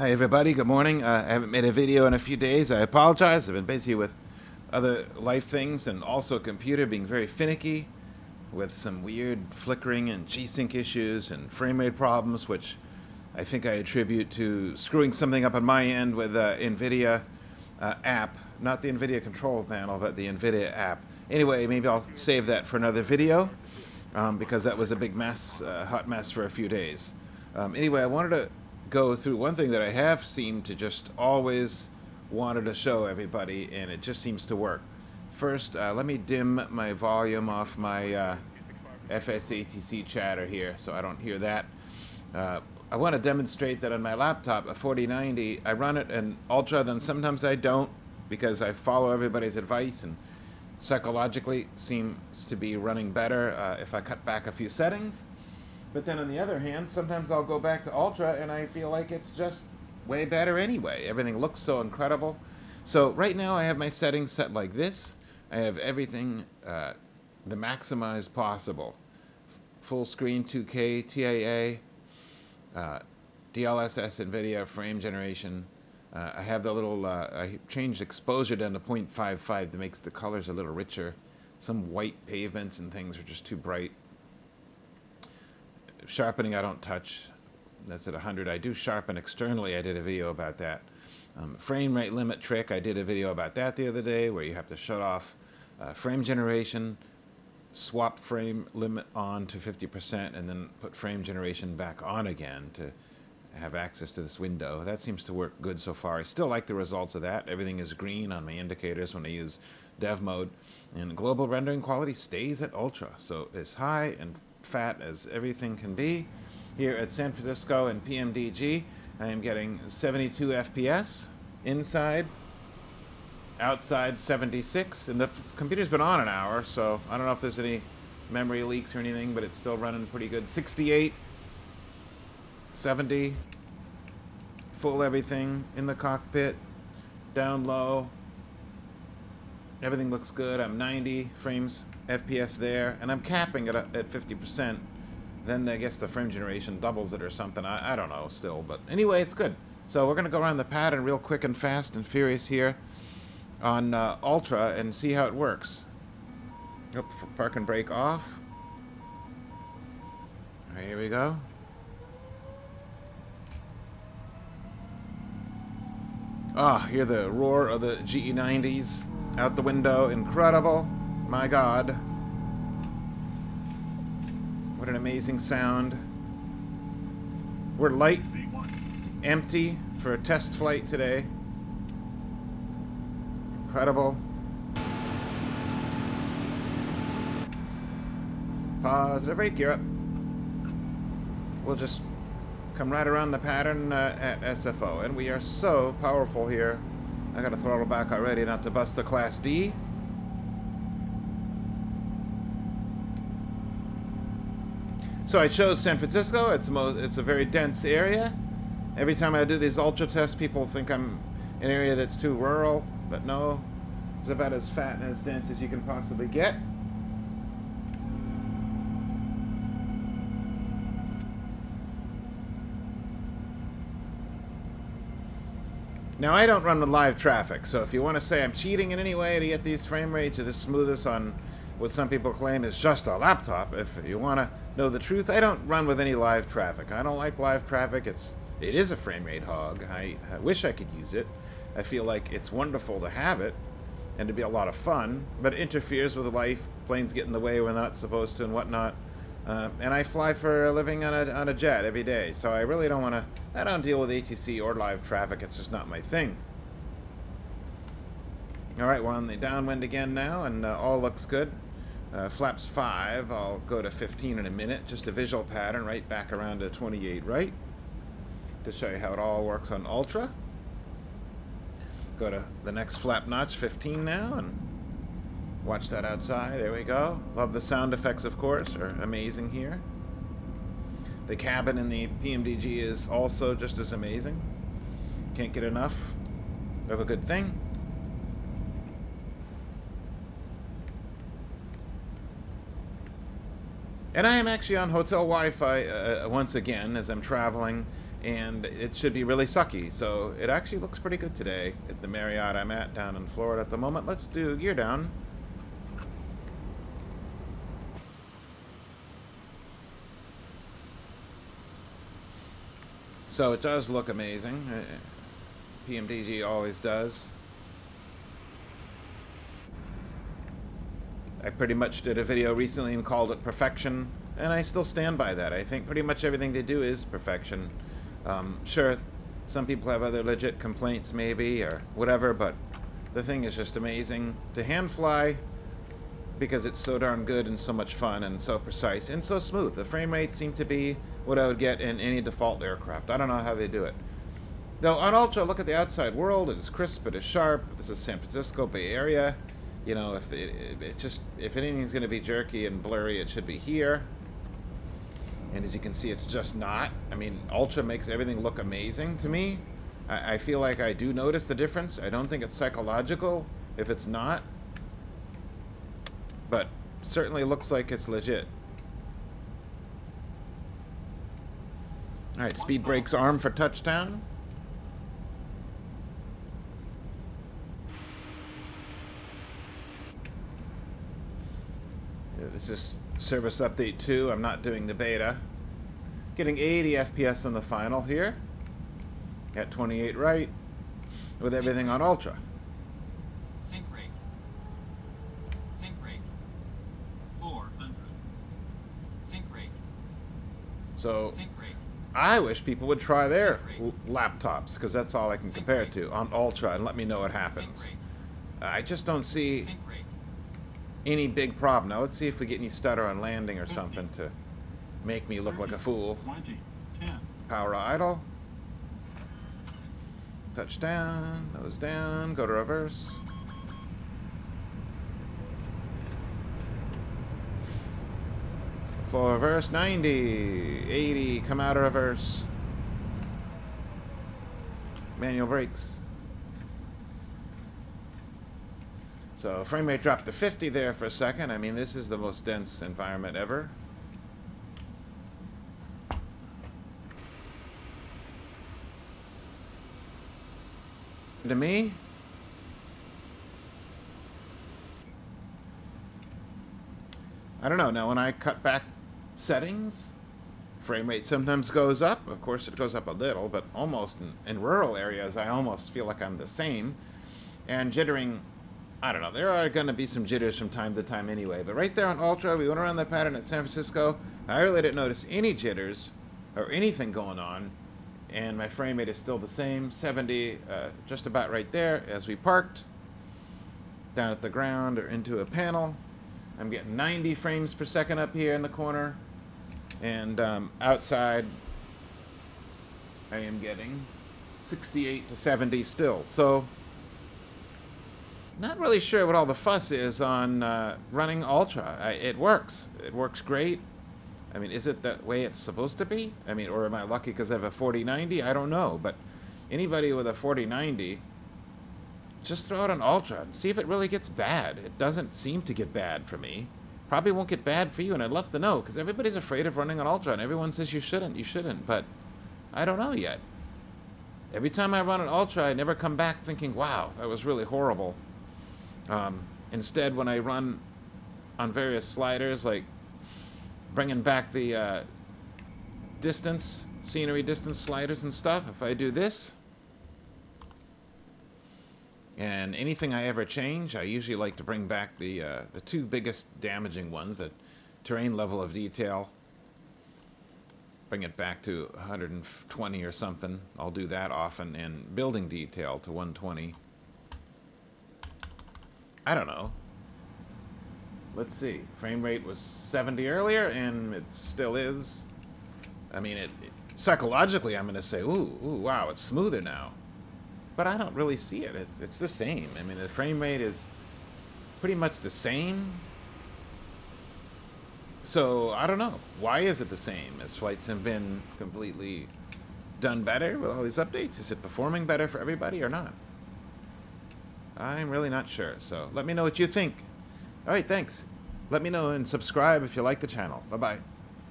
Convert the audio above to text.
Hi everybody, good morning. I haven't made a video in a few days. I apologize. I've been busy with other life things and also a computer being very finicky with some weird flickering and G-Sync issues and frame rate problems, which I think I attribute to screwing something up on my end with the NVIDIA app. Not the NVIDIA control panel, but the NVIDIA app. Anyway, maybe I'll save that for another video because that was a big mess, hot mess for a few days. Anyway, I wanted to go through one thing that I have seemed to just always wanted to show everybody, and it just seems to work. First, let me dim my volume off my FS2024 chatter here so I don't hear that. I want to demonstrate that on my laptop, a 4090, I run it in Ultra, then sometimes I don't because I follow everybody's advice and psychologically seems to be running better if I cut back a few settings. But then on the other hand, sometimes I'll go back to Ultra and I feel like it's just way better anyway. Everything looks so incredible. So right now I have my settings set like this. I have everything the maximized possible. Full screen 2K, TIA, DLSS NVIDIA frame generation. I have the little, I changed exposure down to 0.55 that makes the colors a little richer. Some white pavements and things are just too bright. Sharpening I don't touch. That's at 100. I do sharpen externally. I did a video about that. Frame rate limit trick. I did a video about that the other day where you have to shut off frame generation, swap frame limit on to 50%, and then put frame generation back on again to have access to this window. That seems to work good so far. I still like the results of that. Everything is green on my indicators when I use dev mode. And global rendering quality stays at ultra. So it's high and fat as everything can be. Here at San Francisco and PMDG, I am getting 72 FPS inside, outside 76, and the computer's been on an hour, so I don't know if there's any memory leaks or anything, but it's still running pretty good. 68, 70, full everything in the cockpit, down low. Everything looks good. I'm 90 frames FPS there, and I'm capping it at 50%. Then I guess the frame generation doubles it or something. I don't know still, but anyway, it's good. So we're going to go around the pattern real quick and fast and furious here on Ultra and see how it works. Yep, park and brake off. All right, here we go. Ah, hear the roar of the GE90s out the window. Incredible. My God. What an amazing sound. We're light, empty for a test flight today. Incredible. Positive brake gear up. We'll just come right around the pattern at SFO. And we are so powerful here. I got to throttle back already not to bust the Class D. So I chose San Francisco. It's a very dense area. Every time I do these ultra tests, people think I'm in an area that's too rural, but no, it's about as fat and as dense as you can possibly get. Now I don't run with live traffic, so if you want to say I'm cheating in any way to get these frame rates or the smoothest on what some people claim is just a laptop, if you want to know the truth, I don't run with any live traffic. I don't like live traffic. It is a frame rate hog. I wish I could use it. I feel like it's wonderful to have it and to be a lot of fun, but it interferes with life. Planes get in the way when they're not supposed to and whatnot. And I fly for a living on a jet every day, so I really don't want to. I don't deal with ATC or live traffic. It's just not my thing. All right, we're on the downwind again now, and all looks good. Flaps 5. I'll go to 15 in a minute. Just a visual pattern, right back around to 28, right, to show you how it all works on Ultra. Go to the next flap notch, 15 now, and watch that outside. There we go. Love the sound effects, of course, are amazing here. The cabin in the PMDG is also just as amazing. Can't get enough of a good thing. And I am actually on hotel Wi-Fi once again as I'm traveling and it should be really sucky. So it actually looks pretty good today at the Marriott I'm at down in Florida at the moment. Let's do gear down. So it does look amazing. PMDG always does. I pretty much did a video recently and called it perfection, and I still stand by that. I think pretty much everything they do is perfection. Sure, some people have other legit complaints maybe, or whatever, but the thing is just amazing to hand fly because it's so darn good and so much fun and so precise and so smooth. The frame rates seem to be what I would get in any default aircraft. I don't know how they do it. Though on Ultra, look at the outside world. It is crisp, it is sharp. This is San Francisco Bay Area. You know, if anything's going to be jerky and blurry, it should be here. And as you can see, it's just not. I mean, Ultra makes everything look amazing to me. I feel like I do notice the difference. I don't think it's psychological if it's not. But certainly looks like it's legit. Alright, speed brakes arm for touchdown. This is service update 2. I'm not doing the beta. Getting 80 FPS on the final here. At 28 right. With everything on Ultra. Sync rate. Sync rate. 400. Sync rate. So, Sync rate. I wish people would try their laptops, because that's all I can compare it to, on Ultra, and let me know what happens. I just don't see any big problem. Now let's see if we get any stutter on landing or something to make me look like a fool. 20. 10. Power idle. Touchdown. Nose down. Go to reverse. Full reverse. 90. 80. Come out of reverse. Manual brakes. So frame rate dropped to 50 there for a second. I mean, this is the most dense environment ever. To me, I don't know. Now, when I cut back settings, frame rate sometimes goes up. Of course, it goes up a little, but almost in rural areas, I almost feel like I'm the same. And jittering, I don't know. There are going to be some jitters from time to time anyway. But right there on Ultra, we went around that pattern at San Francisco. I really didn't notice any jitters or anything going on. And my frame rate is still the same, 70, just about right there as we parked. Down at the ground or into a panel. I'm getting 90 frames per second up here in the corner. And outside, I am getting 68 to 70 still. So, not really sure what all the fuss is on running Ultra. It works. It works great. I mean, is it the way it's supposed to be? I mean, or am I lucky because I have a 4090? I don't know. But anybody with a 4090, just throw it on Ultra and see if it really gets bad. It doesn't seem to get bad for me. Probably won't get bad for you, and I'd love to know, because everybody's afraid of running on Ultra, and everyone says you shouldn't, but I don't know yet. Every time I run an Ultra, I never come back thinking, wow, that was really horrible. Instead, when I run on various sliders, like bringing back the scenery distance sliders and stuff, if I do this, and anything I ever change, I usually like to bring back the two biggest damaging ones, the terrain level of detail. Bring it back to 120 or something. I'll do that often, and building detail to 120. I don't know. Let's see. Frame rate was 70 earlier, and it still is. I mean, psychologically, I'm going to say, ooh, wow, it's smoother now. But I don't really see it. It's the same. I mean, the frame rate is pretty much the same. So, I don't know. Why is it the same? Has Flightsim been completely done better with all these updates? Is it performing better for everybody or not? I'm really not sure. So, let me know what you think. Alright, thanks. Let me know and subscribe if you like the channel. Bye-bye.